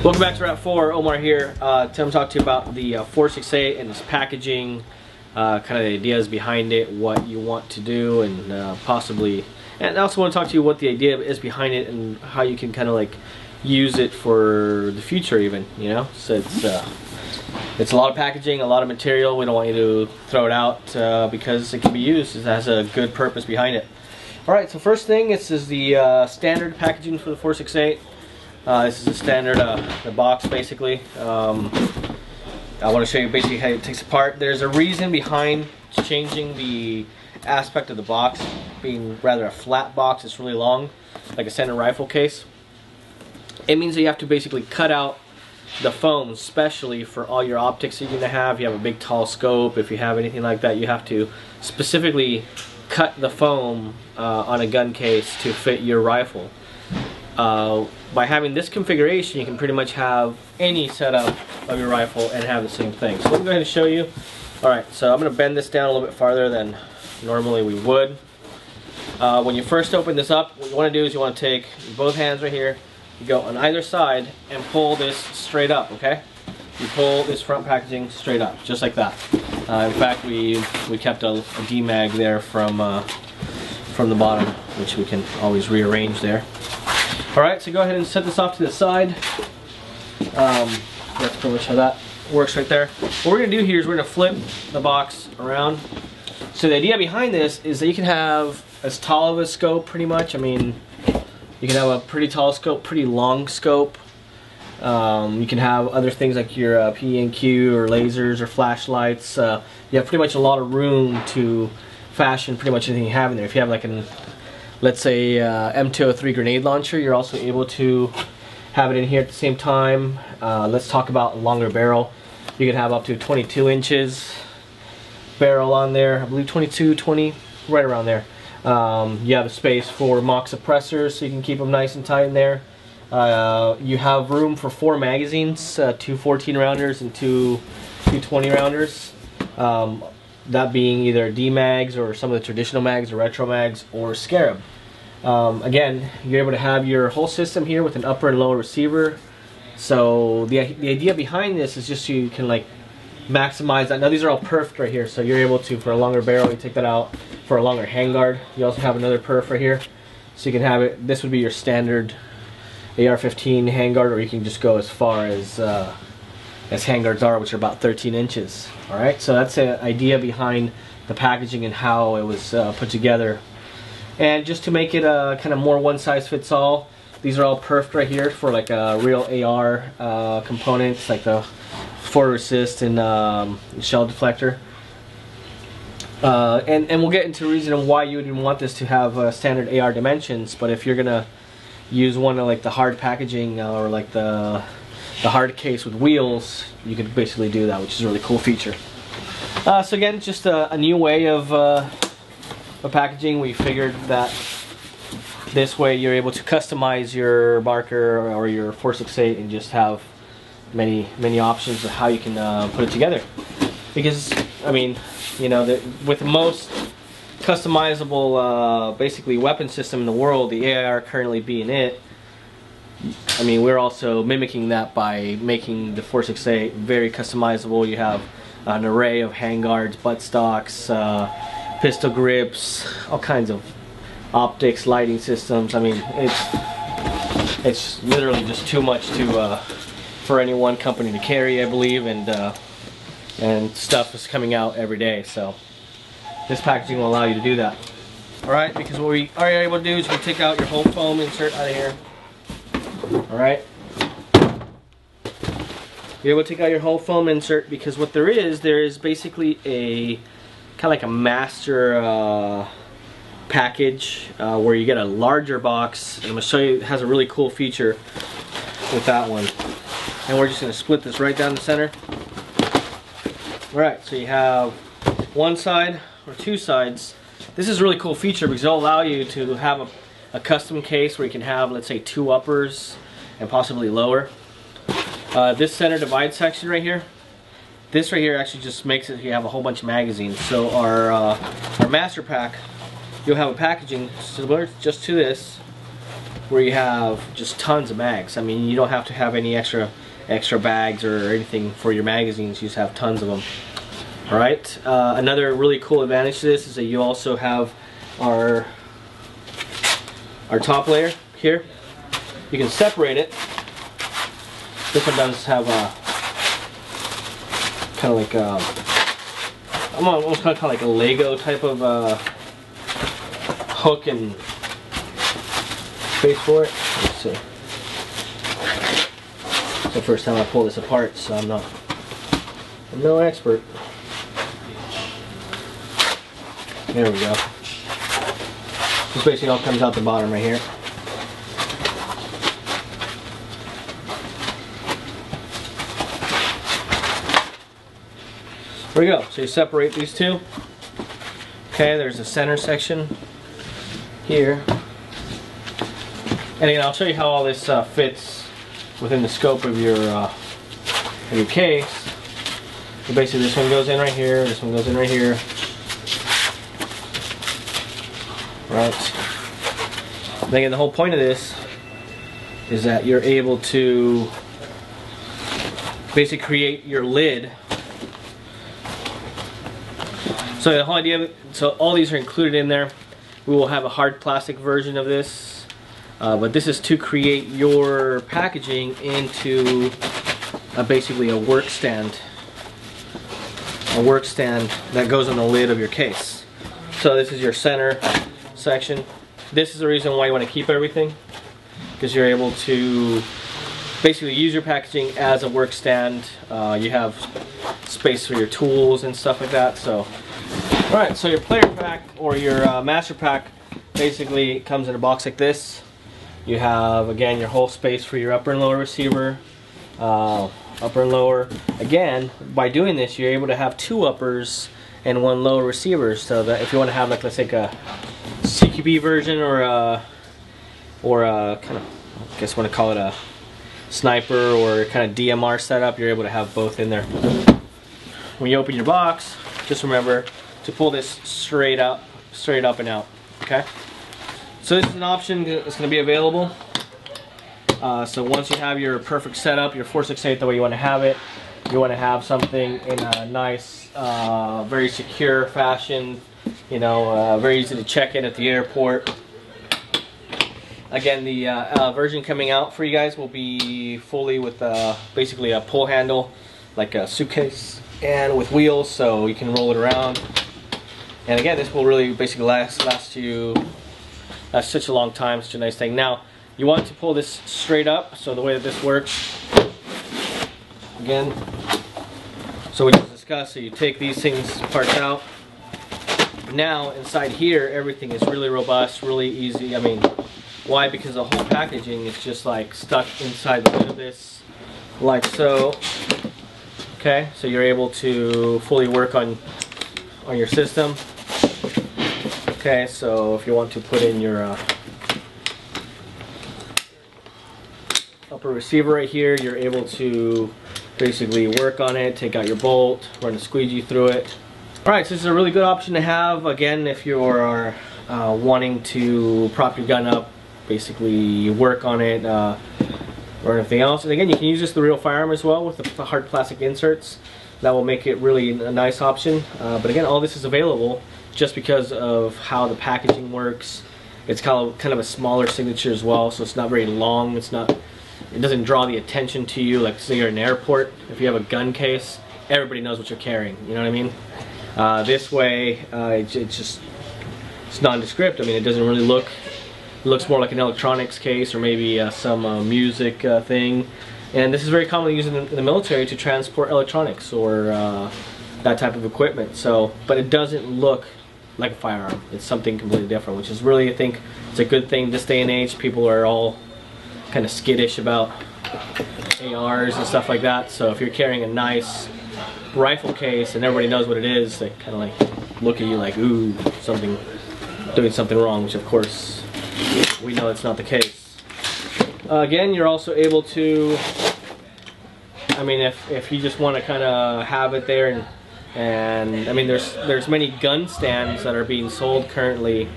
Welcome back to RAP4. Omar here. Today I'm talking to you about the 468 and its packaging, kind of the ideas behind it, what you want to do, and possibly, and I also want to talk to you what the idea is behind it and how you can kind of like use it for the future, even. You know, so it's a lot of packaging, a lot of material. We don't want you to throw it out because it can be used. It has a good purpose behind it. All right. So first thing, this is the standard packaging for the 468. This is the standard, the box basically. I want to show you basically how it takes apart. There's a reason behind changing the aspect of the box, being rather a flat box. It's really long, like a standard rifle case. It means that you have to basically cut out the foam, especially for all your optics that you're going to have. If you have a big tall scope, if you have anything like that, you have to specifically cut the foam on a gun case to fit your rifle. By having this configuration, you can pretty much have any setup of your rifle and have the same thing. So let me go ahead and show you. Alright, so I'm going to bend this down a little bit farther than normally we would. When you first open this up, what you want to do is you want to take both hands right here, you go on either side and pull this straight up, okay? You pull this front packaging straight up, just like that. In fact, we kept a D-mag there from the bottom, which we can always rearrange there. Alright, so go ahead and set this off to the side. That's pretty much how that works right there. What we're going to do here is we're going to flip the box around. So the idea behind this is that you can have as tall of a scope pretty much. I mean, you can have a pretty tall scope, pretty long scope. You can have other things like your P&Q or lasers or flashlights. You have pretty much a lot of room to fashion pretty much anything you have in there. If you have like an, let's say, M203 grenade launcher, you're also able to have it in here at the same time. Let's talk about a longer barrel. You can have up to 22 inches barrel on there. I believe 22, 20, right around there. You have a space for mock suppressors, so you can keep them nice and tight in there. You have room for 4 magazines, 2 14 rounders and two 20 rounders. That being either D-mags or some of the traditional mags or retro mags or Scarab. Again, you're able to have your whole system here with an upper and lower receiver. So the idea behind this is just so you can like maximize that. Now these are all perfed right here, so you're able to, for a longer barrel, you take that out. For a longer handguard, you also have another perf right here, so you can have it. This would be your standard AR-15 handguard, or you can just go as far as handguards are, which are about 13 inches. Alright, so that's the idea behind the packaging and how it was put together. And just to make it kind of more one-size-fits-all, these are all perfed right here for like a real AR components, like the forward assist and shell deflector. And we'll get into the reason of why you would want this to have standard AR dimensions, but if you're going to use one of like the hard packaging or like the hard case with wheels, you can basically do that, which is a really cool feature. So again, just a new way of packaging. We figured that this way you're able to customize your marker or your 468 and just have many options of how you can put it together. Because, I mean, you know, with most customizable basically weapon system in the world, the AR currently being it, I mean, we're also mimicking that by making the 468 very customizable. You have an array of handguards, buttstocks, pistol grips, all kinds of optics, lighting systems. I mean, it's literally just too much to for any one company to carry, I believe, and stuff is coming out every day. So this packaging will allow you to do that. All right, because what we are able to do is we take out your whole foam insert out of here. Alright, you're able to take out your whole foam insert, because what there is basically a kind of like a master package where you get a larger box, and I'm going to show you. It has a really cool feature with that one, and we're just going to split this right down the center. Alright, so you have one side or two sides. This is a really cool feature because it'll allow you to have a custom case where you can have, let's say, 2 uppers and possibly lower. This center divide section right here, this right here actually just makes it you have a whole bunch of magazines. So our master pack, you'll have a packaging similar just to this, where you have just tons of mags. I mean, you don't have to have any extra bags or anything for your magazines. You just have tons of them. All right. Another really cool advantage to this is that you also have our top layer here. You can separate it. This one does have a kind of like I'm almost kind of like a Lego type of hook and space for it. Let's see. It's the first time I pull this apart, so I'm no expert. There we go. This basically all comes out the bottom right here. There we go. So you separate these two. Okay, there's a center section here. And again, I'll show you how all this fits within the scope of your case. So basically this one goes in right here, this one goes in right here. Right. And again, the whole point of this is that you're able to basically create your lid. So the whole idea, so all these are included in there. We will have a hard plastic version of this, but this is to create your packaging into basically a work stand that goes on the lid of your case. So this is your center section. This is the reason why you want to keep everything, because you're able to basically use your packaging as a work stand. You have space for your tools and stuff like that. So, all right. So your player pack or your master pack basically comes in a box like this. You have again your whole space for your upper and lower receiver. Upper and lower. Again, by doing this, you're able to have two uppers and one lower receiver. So that if you want to have like, let's say a CQB version or a kind of, I guess want to call it a sniper or kind of DMR setup, you're able to have both in there. When you open your box, just remember to pull this straight up and out. Okay. So this is an option that's going to be available. So once you have your perfect setup, your 468 the way you want to have it, you want to have something in a nice, very secure fashion. You know, very easy to check in at the airport. Again, the version coming out for you guys will be fully with basically a pull handle, like a suitcase, and with wheels, so you can roll it around. And again, this will really basically last you such a long time, such a nice thing. Now, you want to pull this straight up. So the way that this works, again, so we just discussed. So you take these parts out. Now inside here, everything is really robust, really easy. I mean, why? Because the whole packaging is just like stuck inside the lid of this, like so. Okay, so you're able to fully work on your system. Okay, so if you want to put in your upper receiver right here, you're able to basically work on it, take out your bolt, run a squeegee through it. Alright, so this is a really good option to have, again, if you're wanting to prop your gun up, basically work on it, or anything else. And again, you can use this with the real firearm as well with the hard plastic inserts. That will make it really a nice option. But again, all this is available just because of how the packaging works. It's kind of a smaller signature as well, so it's not very long. It doesn't draw the attention to you, like say you're in an airport. If you have a gun case, everybody knows what you're carrying. You know what I mean? This way, it's nondescript. I mean, it doesn't really look. It looks more like an electronics case or maybe some music thing. And this is very commonly used in the military to transport electronics or that type of equipment. So, but it doesn't look like a firearm. It's something completely different, which is really, I think, it's a good thing this day and age. People are all kind of skittish about ARs and stuff like that. So if you're carrying a nice rifle case and everybody knows what it is, they kind of like look at you like, ooh, doing something wrong, which of course we know it's not the case. Again, you're also able to, I mean, if you just want to kind of have it there, and I mean, there's many gun stands that are being sold currently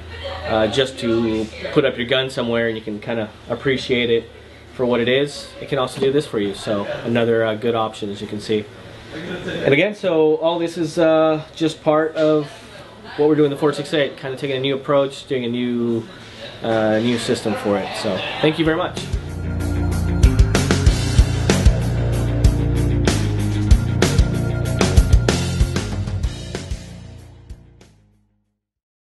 just to put up your gun somewhere and you can kind of appreciate it for what it is. It can also do this for you, so another good option, as you can see. And again, so all this is just part of what we're doing the 468, kind of taking a new approach, doing a new system for it. So thank you very much.